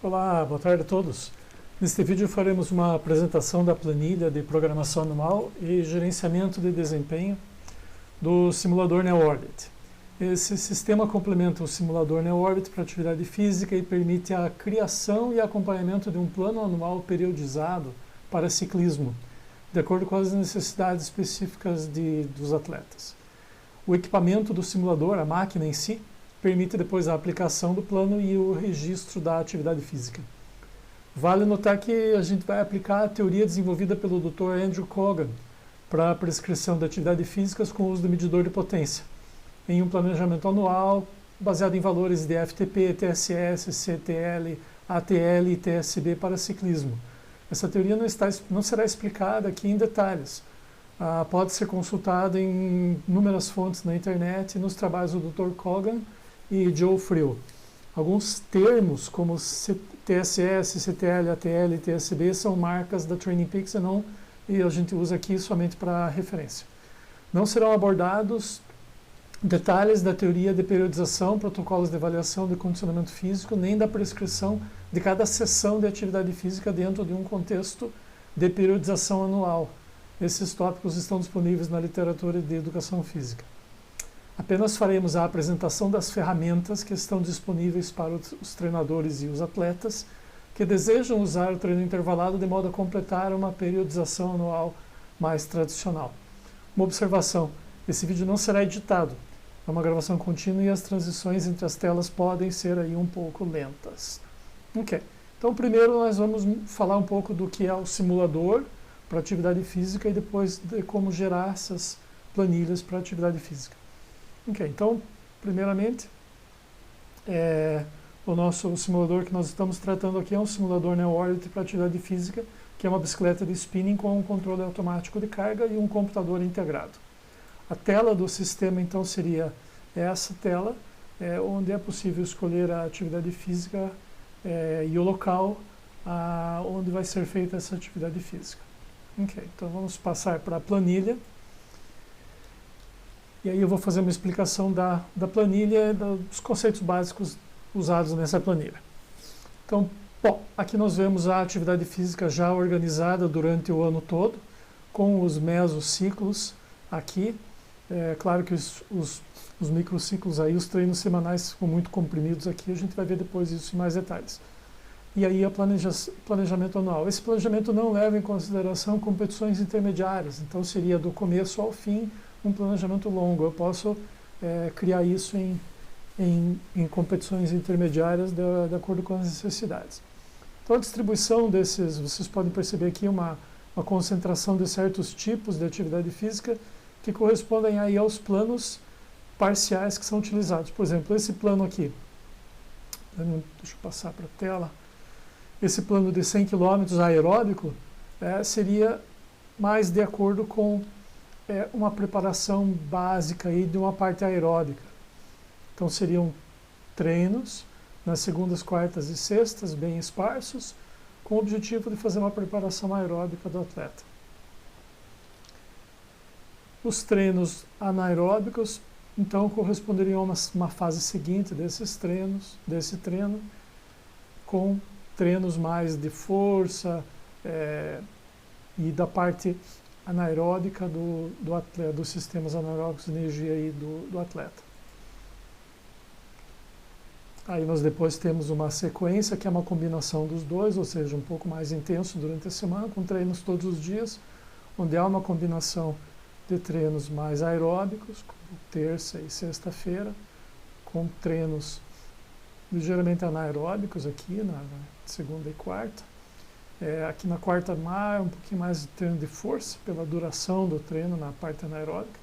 Olá, boa tarde a todos. Neste vídeo faremos uma apresentação da planilha de programação anual e gerenciamento de desempenho do simulador NeoOrbit. Esse sistema complementa o simulador NeoOrbit para atividade física e permite a criação e acompanhamento de um plano anual periodizado para ciclismo, de acordo com as necessidades específicas dos atletas. O equipamento do simulador, a máquina em si, permite depois a aplicação do plano e o registro da atividade física. Vale notar que a gente vai aplicar a teoria desenvolvida pelo Dr. Andrew Kogan para a prescrição de atividades físicas com o uso do medidor de potência, em um planejamento anual baseado em valores de FTP, TSS, CTL, ATL e TSB para ciclismo. Essa teoria não será explicada aqui em detalhes. Pode ser consultada em inúmeras fontes na internet e nos trabalhos do Dr. Kogan e Joe Friel. Alguns termos como TSS, CTL, ATL e TSB são marcas da Training Peaks e a gente usa aqui somente para referência. Não serão abordados detalhes da teoria de periodização, protocolos de avaliação de condicionamento físico, nem da prescrição de cada sessão de atividade física dentro de um contexto de periodização anual. Esses tópicos estão disponíveis na literatura de educação física. Apenas faremos a apresentação das ferramentas que estão disponíveis para os treinadores e os atletas que desejam usar o treino intervalado de modo a completar uma periodização anual mais tradicional. Uma observação: esse vídeo não será editado, é uma gravação contínua e as transições entre as telas podem ser aí um pouco lentas. Ok, então primeiro nós vamos falar um pouco do que é o simulador para atividade física e depois de como gerar essas planilhas para atividade física. Ok, então, primeiramente, o simulador que nós estamos tratando aqui é um simulador NeoOrbit para atividade física, que é uma bicicleta de spinning com um controle automático de carga e um computador integrado. A tela do sistema, então, seria essa tela, onde é possível escolher a atividade física e o local onde vai ser feita essa atividade física. Ok, então vamos passar para a planilha. E aí eu vou fazer uma explicação da planilha, dos conceitos básicos usados nessa planilha. Então, bom, aqui nós vemos a atividade física já organizada durante o ano todo, com os mesociclos aqui. Claro que os microciclos aí, os treinos semanais ficam muito comprimidos aqui, a gente vai ver depois isso em mais detalhes. E aí o planejamento anual. Esse planejamento não leva em consideração competições intermediárias, então seria do começo ao fim um planejamento longo. Eu posso criar isso em competições intermediárias de acordo com as necessidades. Então a distribuição desses, vocês podem perceber aqui uma concentração de certos tipos de atividade física que correspondem aí aos planos parciais que são utilizados. Por exemplo, esse plano aqui, deixa eu passar para a tela, esse plano de 100 km aeróbico seria mais de acordo com uma preparação básica aí de uma parte aeróbica. Então seriam treinos nas segundas, quartas e sextas, bem esparsos, com o objetivo de fazer uma preparação aeróbica do atleta. Os treinos anaeróbicos, então, corresponderiam a uma fase seguinte desse treino, com treinos mais de força e da parte anaeróbica do atleta, dos sistemas anaeróbicos de energia aí do atleta. Aí nós depois temos uma sequência que é uma combinação dos dois, ou seja, um pouco mais intenso durante a semana, com treinos todos os dias, onde há uma combinação de treinos mais aeróbicos, como terça e sexta-feira, com treinos ligeiramente anaeróbicos aqui na segunda e quarta. Aqui na quarta, um pouquinho mais de treino de força, pela duração do treino na parte anaeróbica.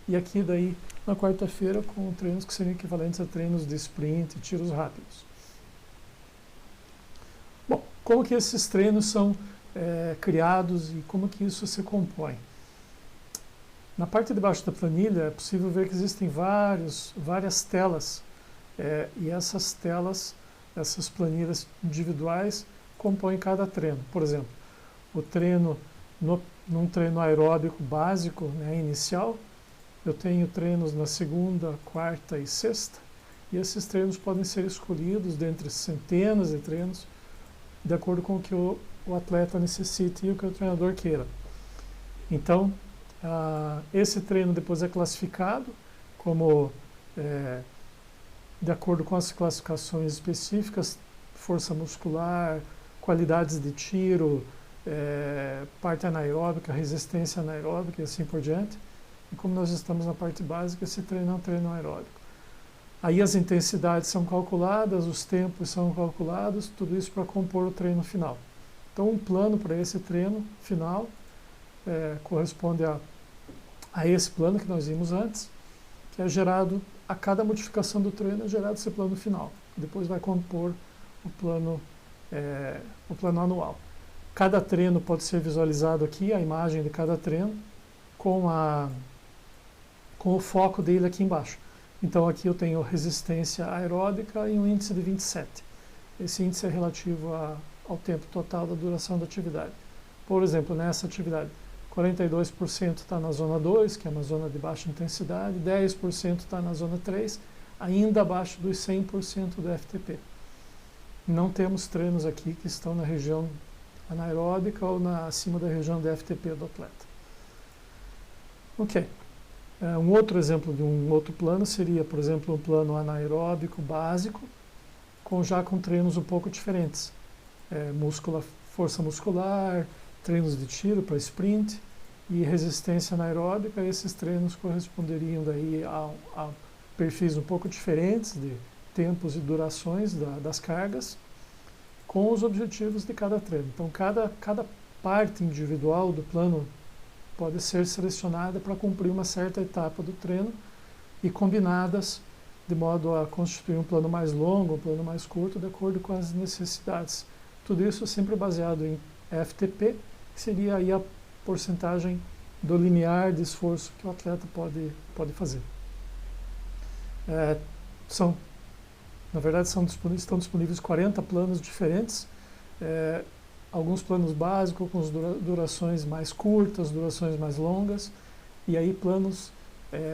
E aqui daí, na quarta-feira, com treinos que seriam equivalentes a treinos de sprint e tiros rápidos. Bom, como que esses treinos são criados e como que isso se compõe? Na parte de baixo da planilha é possível ver que existem várias telas, e essas telas, essas planilhas individuais, compõem cada treino. Por exemplo, o treino num treino aeróbico básico, inicial, eu tenho treinos na segunda, quarta e sexta, e esses treinos podem ser escolhidos dentre centenas de treinos de acordo com o que o atleta necessite e o que o treinador queira. Então, esse treino depois é classificado como, de acordo com as classificações específicas, força muscular, qualidades de tiro, parte anaeróbica, resistência anaeróbica e assim por diante. E como nós estamos na parte básica, esse treino é um treino aeróbico. Aí as intensidades são calculadas, os tempos são calculados, tudo isso para compor o treino final. Então, um plano para esse treino final corresponde a esse plano que nós vimos antes, que é gerado, a cada modificação do treino é gerado esse plano final. Depois vai compor o plano anual. Cada treino pode ser visualizado aqui, a imagem de cada treino, com o foco dele aqui embaixo. Então aqui eu tenho resistência aeróbica e um índice de 27. Esse índice é relativo ao tempo total da duração da atividade. Por exemplo, nessa atividade, 42% está na zona 2, que é uma zona de baixa intensidade, 10% está na zona 3, ainda abaixo dos 100% do FTP. Não temos treinos aqui que estão na região anaeróbica ou acima da região de FTP do atleta. Ok. Um outro exemplo de um outro plano seria, por exemplo, um plano anaeróbico básico, já com treinos um pouco diferentes. Força muscular, treinos de tiro para sprint e resistência anaeróbica. Esses treinos corresponderiam daí a perfis um pouco diferentes de tempos e durações das cargas, com os objetivos de cada treino. Então, cada parte individual do plano pode ser selecionada para cumprir uma certa etapa do treino e combinadas de modo a constituir um plano mais longo, um plano mais curto, de acordo com as necessidades. Tudo isso sempre baseado em FTP, que seria aí a porcentagem do limiar de esforço que o atleta pode fazer. Na verdade, estão disponíveis 40 planos diferentes, alguns planos básicos com durações mais curtas, durações mais longas, e aí planos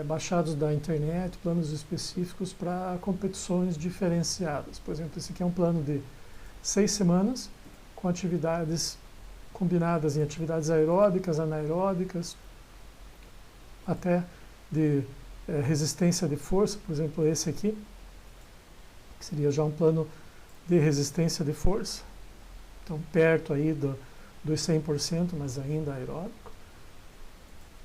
baixados da internet, planos específicos para competições diferenciadas. Por exemplo, esse aqui é um plano de 6 semanas, com atividades combinadas em atividades aeróbicas, anaeróbicas, até de resistência de força, por exemplo, esse aqui, que seria já um plano de resistência de força. Então, perto aí dos 100%, mas ainda aeróbico.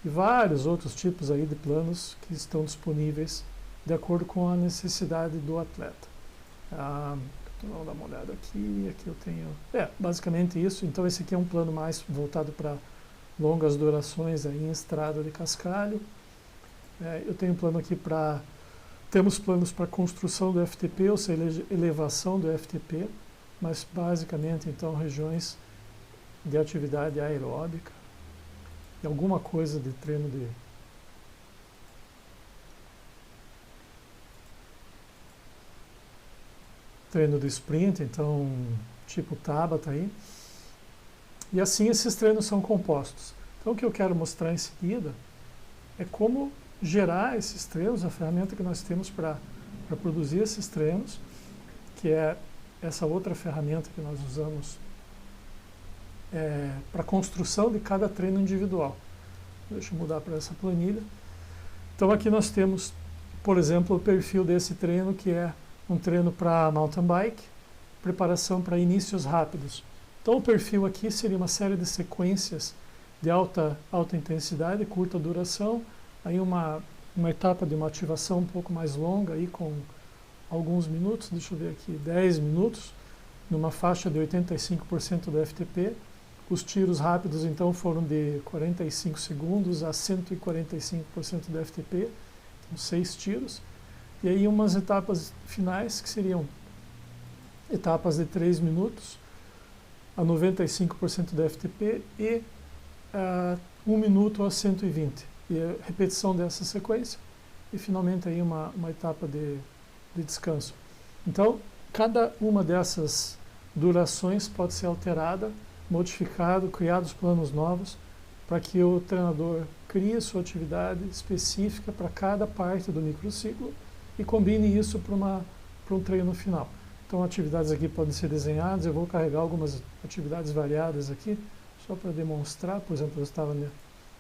E vários outros tipos aí de planos que estão disponíveis de acordo com a necessidade do atleta. Então, vamos dar uma olhada aqui. Aqui eu tenho... basicamente isso. Então, esse aqui é um plano mais voltado para longas durações aí em estrada de cascalho. Eu tenho um plano aqui para... Temos planos para construção do FTP, ou seja, elevação do FTP, mas basicamente, então, regiões de atividade aeróbica e alguma coisa de treino de sprint, então, tipo Tabata aí. E assim esses treinos são compostos. Então, o que eu quero mostrar em seguida é como gerar esses treinos, a ferramenta que nós temos para produzir esses treinos, que é essa outra ferramenta que nós usamos para a construção de cada treino individual. Deixa eu mudar para essa planilha. Então aqui nós temos, por exemplo, o perfil desse treino, que é um treino para mountain bike, preparação para inícios rápidos. Então o perfil aqui seria uma série de sequências de alta intensidade, curta duração, aí uma etapa de uma ativação um pouco mais longa, aí com alguns minutos, deixa eu ver aqui, 10 minutos, numa faixa de 85% do FTP. Os tiros rápidos, então, foram de 45 segundos a 145% do FTP, então 6 tiros. E aí umas etapas finais, que seriam etapas de 3 minutos, a 95% do FTP e 1 minuto a 120. E a repetição dessa sequência. E finalmente aí uma etapa de descanso. Então, cada uma dessas durações pode ser alterada, modificado, criados planos novos, para que o treinador crie sua atividade específica para cada parte do microciclo e combine isso para um treino final. Então, atividades aqui podem ser desenhadas. Eu vou carregar algumas atividades variadas aqui, só para demonstrar. Por exemplo,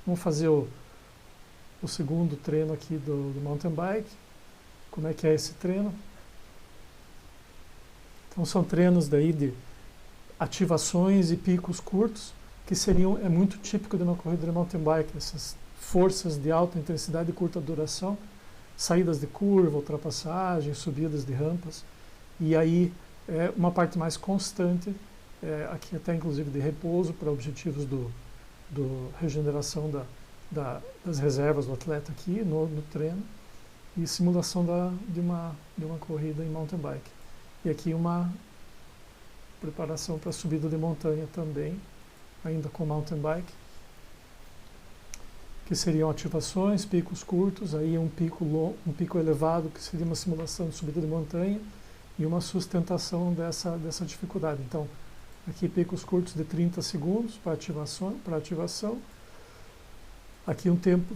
vamos fazer o segundo treino aqui do mountain bike. Como é que é esse treino? Então, são treinos daí de ativações e picos curtos, que é muito típico de uma corrida de mountain bike, essas forças de alta intensidade e curta duração, saídas de curva, ultrapassagens, subidas de rampas, e aí uma parte mais constante, aqui até inclusive de repouso para objetivos do regeneração das reservas do atleta aqui no treino, e simulação de uma corrida em mountain bike. E aqui uma preparação para subida de montanha também, ainda com mountain bike, que seriam ativações, picos curtos, aí um pico elevado, que seria uma simulação de subida de montanha, e uma sustentação dessa dificuldade. Então, aqui picos curtos de 30 segundos para ativação. Aqui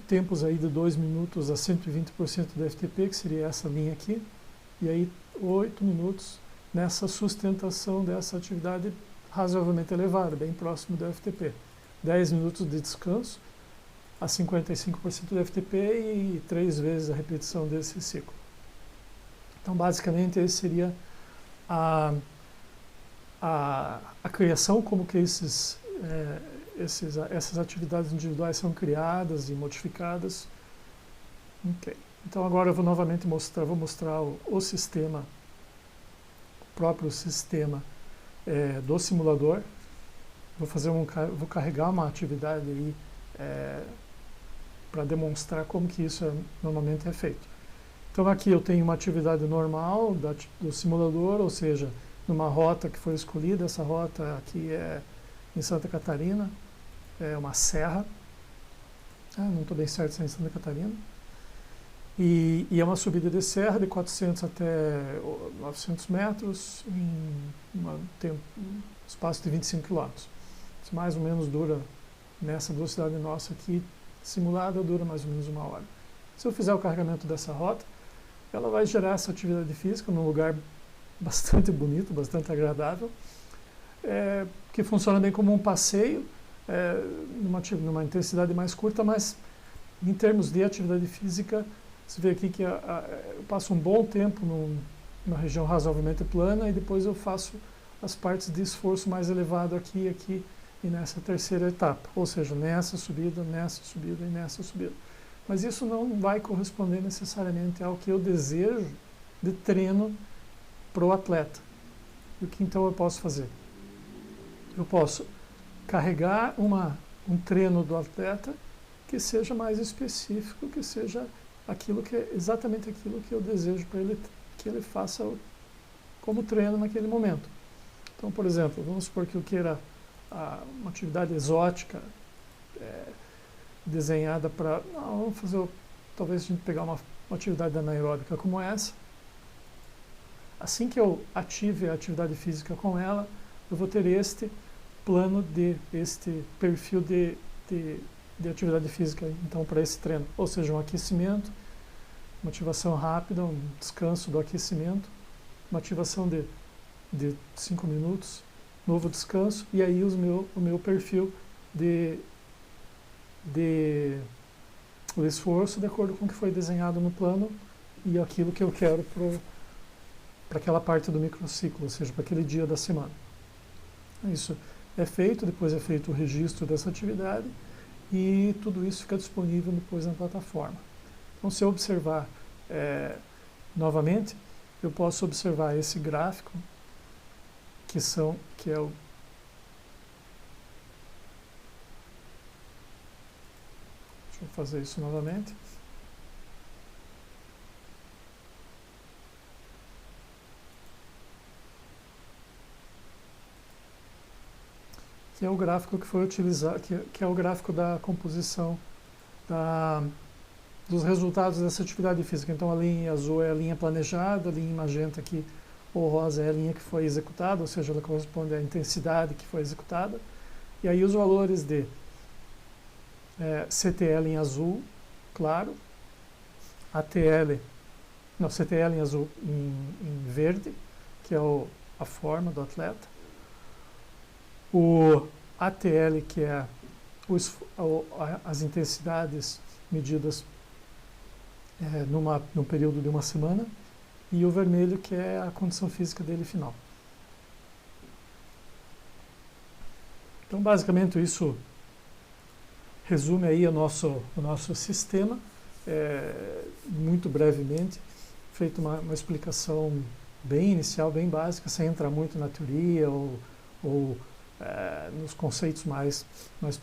tempos aí de 2 minutos a 120% do FTP, que seria essa linha aqui. E aí 8 minutos nessa sustentação dessa atividade razoavelmente elevada, bem próximo do FTP. 10 minutos de descanso a 55% do FTP e 3 vezes a repetição desse ciclo. Então, basicamente, esse seria a criação, como que essas atividades individuais são criadas e modificadas. Okay. Então, agora eu vou novamente mostrar o sistema, o próprio sistema do simulador. Vou carregar uma atividade aí para demonstrar como que isso normalmente é feito. Então aqui eu tenho uma atividade normal do simulador, ou seja, numa rota que foi escolhida. Essa rota aqui é em Santa Catarina, é uma serra, não estou bem certo se é em Santa Catarina, e é uma subida de serra de 400 até 900 metros em um espaço de 25 km. Isso mais ou menos dura, nessa velocidade nossa aqui, simulada, dura mais ou menos 1 hora. Se eu fizer o carregamento dessa rota, ela vai gerar essa atividade física num lugar bastante bonito, bastante agradável, que funciona bem como um passeio, numa intensidade mais curta, mas em termos de atividade física, você vê aqui que eu passo um bom tempo numa região razoavelmente plana e depois eu faço as partes de esforço mais elevado aqui e nessa terceira etapa, ou seja, nessa subida e nessa subida. Mas isso não vai corresponder necessariamente ao que eu desejo de treino para o atleta. E o que então eu posso fazer? Eu posso carregar um treino do atleta que seja mais específico, que seja exatamente aquilo que eu desejo para ele, que ele faça como treino naquele momento. Então, por exemplo, vamos supor que eu queira uma atividade exótica, desenhada para... Vamos fazer, talvez a gente pegar uma atividade anaeróbica como essa. Assim que eu ative a atividade física com ela, eu vou ter este perfil de atividade física, então, para esse treino. Ou seja, um aquecimento, uma ativação rápida, um descanso do aquecimento, uma ativação de 5 minutos, novo descanso, e aí o meu perfil o esforço de acordo com o que foi desenhado no plano e aquilo que eu quero para aquela parte do microciclo, ou seja, para aquele dia da semana. Isso é feito, depois é feito o registro dessa atividade e tudo isso fica disponível depois na plataforma. Então, se eu observar novamente, eu posso observar esse gráfico que é o... Deixa eu fazer isso novamente. Que é o gráfico que foi utilizado, que é o gráfico da composição dos resultados dessa atividade física. Então, a linha azul é a linha planejada, a linha magenta aqui, ou rosa, é a linha que foi executada, ou seja, ela corresponde à intensidade que foi executada. E aí os valores de CTL em azul, claro, CTL em azul em verde, que é a forma do atleta. O ATL, que é as intensidades medidas num período de uma semana. E o vermelho, que é a condição física dele final. Então, basicamente, isso resume aí o nosso sistema, muito brevemente, feito uma explicação bem inicial, bem básica, sem entrar muito na teoria ou nos conceitos mais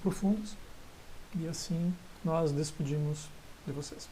profundos. E assim nós despedimos de vocês.